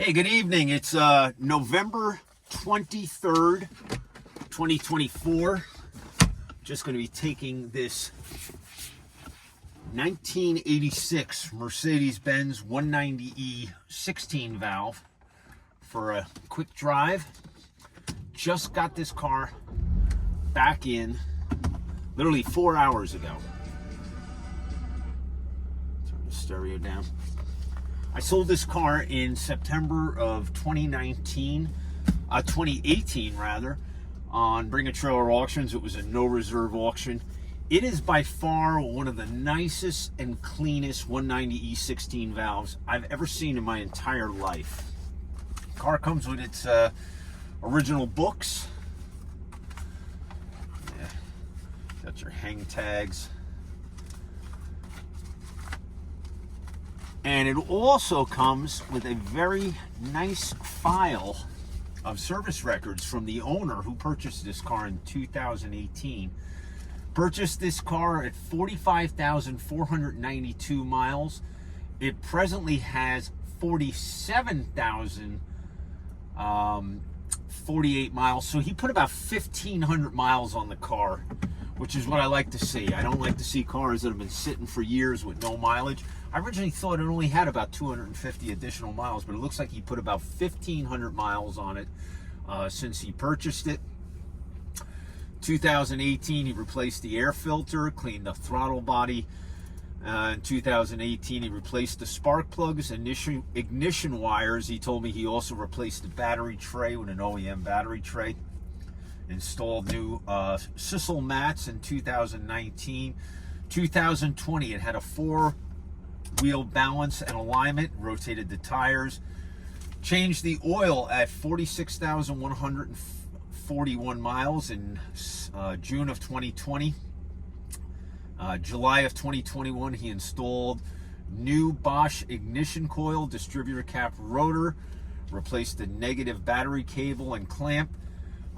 Hey, good evening. It's November 23rd, 2024. Just going to be taking this 1986 Mercedes-Benz 190E-16 valve for a quick drive. Just got this car back in literally 4 hours ago. Turn the stereo down. I sold this car in September of 2018 rather, on Bring a Trailer Auctions. It was a no reserve auction. It is by far one of the nicest and cleanest 190E-16 valves I've ever seen in my entire life. The car comes with its original books. Yeah. Got your hang tags. And it also comes with a very nice file of service records from the owner who purchased this car in 2018. Purchased this car at 45,492 miles. It presently has 47,048 miles. So he put about 1,500 miles on the car, which is what I like to see. I don't like to see cars that have been sitting for years with no mileage. I originally thought it only had about 250 additional miles, but it looks like he put about 1,500 miles on it since he purchased it. 2018, he replaced the air filter, cleaned the throttle body. In 2018, he replaced the spark plugs, ignition wires. He told me he also replaced the battery tray with an OEM battery tray. Installed new sisal mats in 2019. 2020, it had a four-wheel balance and alignment, rotated the tires, changed the oil at 46,141 miles in June of 2020. July of 2021, he installed new Bosch ignition coil, distributor cap rotor, replaced the negative battery cable and clamp.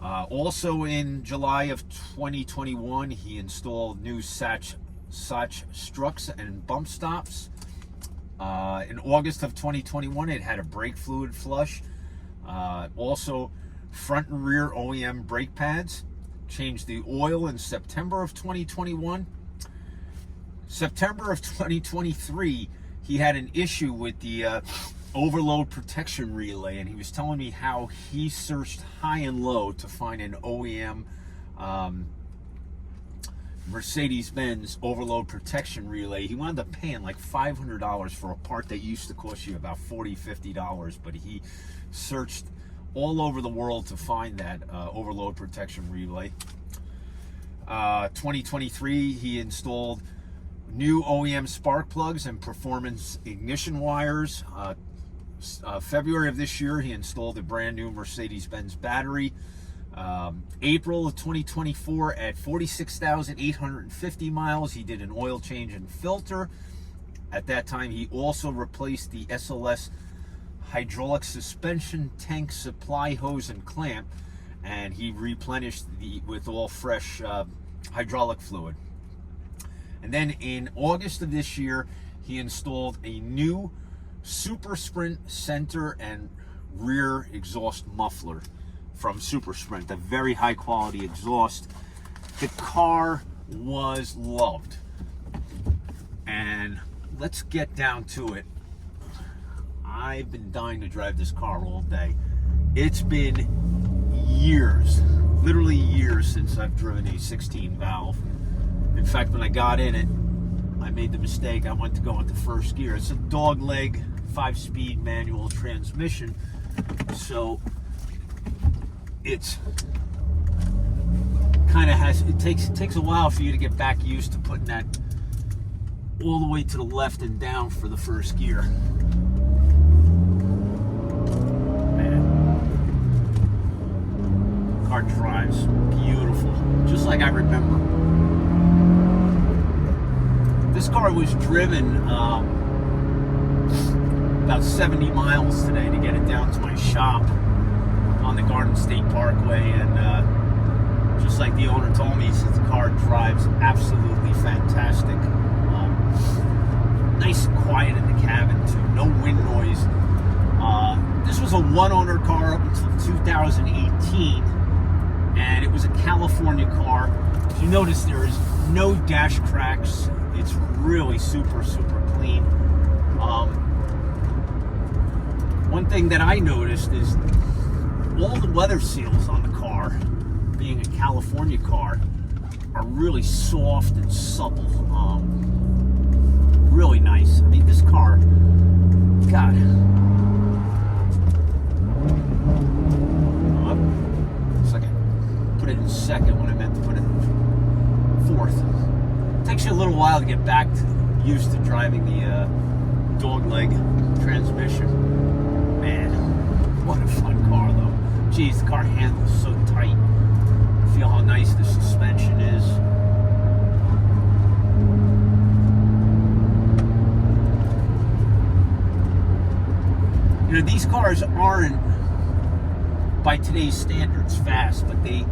Also in July of 2021, he installed new Satch struts and bump stops. In August of 2021, it had a brake fluid flush. Also, front and rear OEM brake pads. Changed the oil in September of 2021. September of 2023, he had an issue with the overload protection relay, and he was telling me how he searched high and low to find an OEM Mercedes-Benz overload protection relay. He wound up paying like $500 for a part that used to cost you about $40, $50, but he searched all over the world to find that overload protection relay. 2023, he installed new OEM spark plugs and performance ignition wires. February of this year, he installed a brand new Mercedes-Benz battery. April of 2024, at 46,850 miles, he did an oil change and filter. At that time, he also replaced the SLS hydraulic suspension tank supply hose and clamp, and he replenished with all fresh hydraulic fluid. And then in August of this year, he installed a new Super Sprint center and rear exhaust muffler from Super Sprint, a very high quality exhaust. The car was loved. And let's get down to it. I've been dying to drive this car all day. It's been years, literally years, since I've driven a 16 valve. In fact, when I got in it, I made the mistake. I went to go into first gear. It's a dog leg 5-speed manual transmission, so it's kind of it takes a while for you to get back used to putting that all the way to the left and down for the first gear. Man, car drives beautiful, just like I remember. This car was driven about 70 miles today to get it down to my shop on the Garden State Parkway, and just like the owner told me, he said the car drives absolutely fantastic. Nice and quiet in the cabin too, no wind noise. This was a one-owner car up until 2018, and it was a California car. If you notice, there is no dash cracks. It's really super clean. One thing that I noticed is all the weather seals on the car, being a California car, are really soft and supple. Really nice. I mean, this car, God. Looks like I put it in second when I meant to put it in fourth. It takes you a little while to get back used to driving the dogleg transmission. Man, what a fun car though. Geez, the car handles so tight. Feel how nice the suspension is. You know, these cars aren't, by today's standards, fast, but they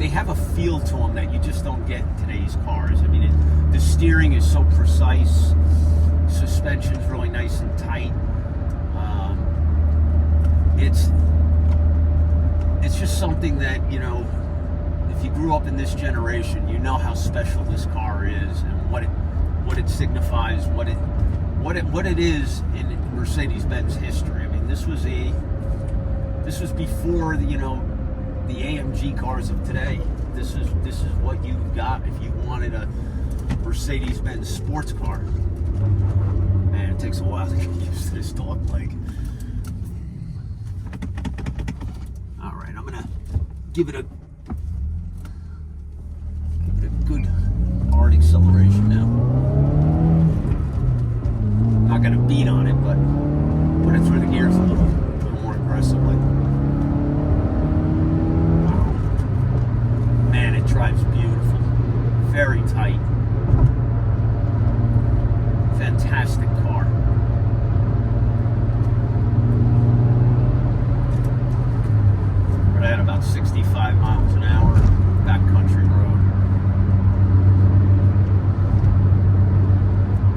have a feel to them that you just don't get in today's cars. I mean, the steering is so precise, suspension's really nice and tight. It's just something that, you know, if you grew up in this generation, you know how special this car is and what it signifies, what it is in Mercedes-Benz history. I mean, this was before the, you know, the AMG cars of today. This is what you got if you wanted a Mercedes-Benz sports car. Man, it takes a while to get used to this dog leg. All right, I'm gonna give it a good hard acceleration now. Not gonna beat on it, but put it through the gears a little more aggressively. Wow. Man, it drives beautiful. Very tight. Fantastic car. We're at about 65 miles an hour, backcountry road.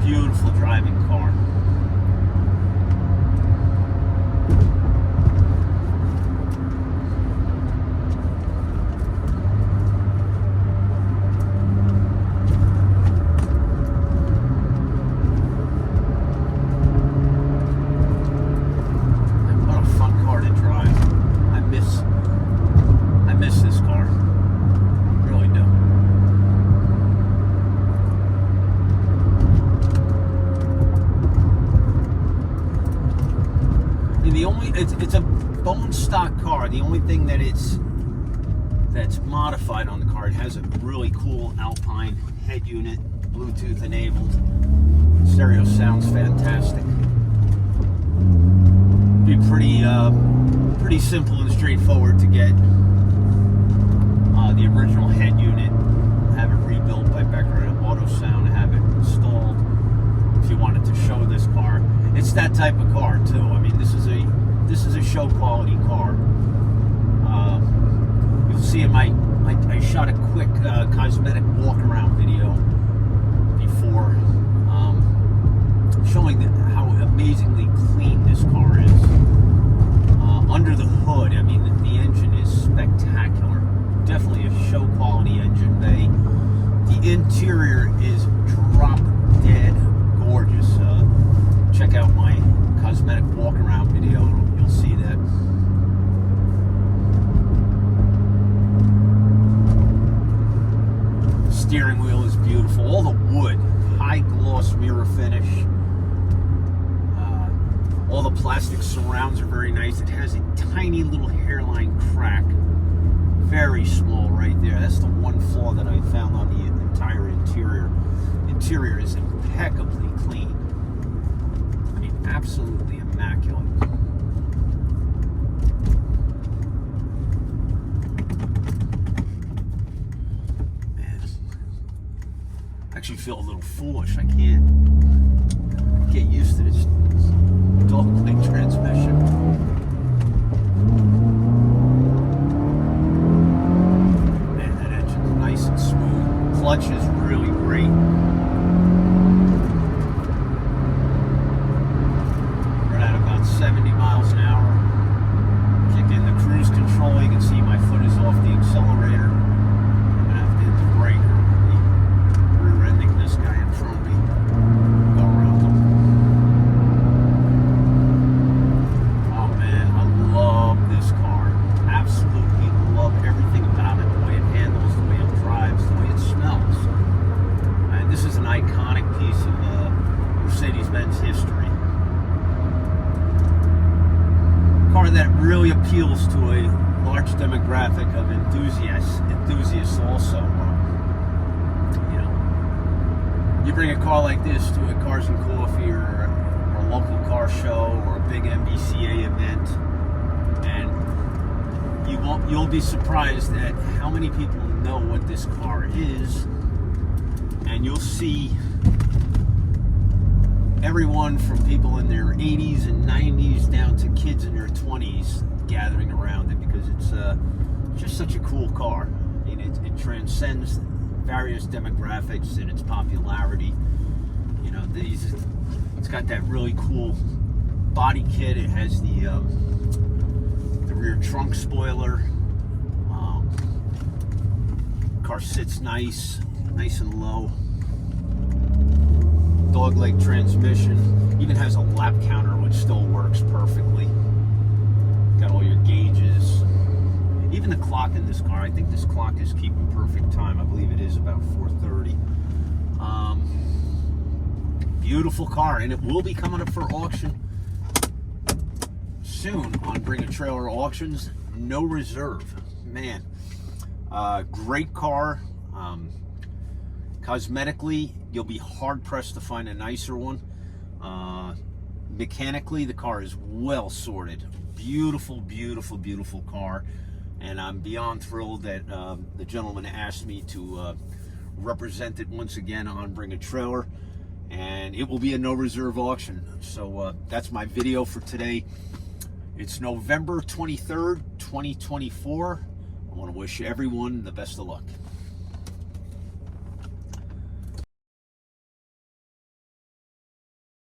Beautiful driving car. What a fun car to drive. I miss this car. Really do. It's a bone stock car. The only thing that's modified on the car, it has a really cool Alpine head unit, Bluetooth enabled. Stereo sounds fantastic. Be pretty simple and straightforward to get the original head unit, have it rebuilt by Becker at Auto Sound, have it installed. If you wanted to show this car, it's that type of car too. I mean, this is a show quality car. You'll see in I shot a quick cosmetic walk around video before, showing how amazingly clean this car is. Under the hood, I mean, the engine is spectacular. Definitely a show quality engine bay. The interior is drop dead gorgeous. Check out my cosmetic walk around video. You'll see that. The steering wheel is beautiful. All the wood, high gloss mirror finish. All the plastic surrounds are very nice. It has a tiny little hairline crack. Very small right there. That's the one flaw that I found on the entire interior. Interior is impeccably clean. I mean, absolutely immaculate. Man, I actually feel a little foolish. I can't get used to this dog-leg transmission. Man, that engine's nice and smooth. Clutch is really great. We're at about 70 miles an hour. Mercedes-Benz history. A car that really appeals to a large demographic of enthusiasts also. You know, you bring a car like this to a Cars and Coffee or a local car show or a big MBCA event, and you'll be surprised at how many people know what this car is. And you'll see everyone from people in their 80s and 90s down to kids in their 20s gathering around it, because it's just such a cool car. I mean, it transcends various demographics in its popularity. You know, it's got that really cool body kit. It has the rear trunk spoiler. Car sits nice and low. Dogleg transmission. Even has a lap counter, which still works perfectly. Got all your gauges. Even the clock in this car, I think this clock is keeping perfect time. I believe it is about 4:30. Beautiful car, and it will be coming up for auction soon on Bring a Trailer Auctions. No reserve, man. Great car. Cosmetically, you'll be hard pressed to find a nicer one. Mechanically, the car is well sorted. Beautiful, beautiful, beautiful car. And I'm beyond thrilled that the gentleman asked me to represent it once again on Bring a Trailer. And it will be a no reserve auction. So that's my video for today. It's November 23rd, 2024. I want to wish everyone the best of luck.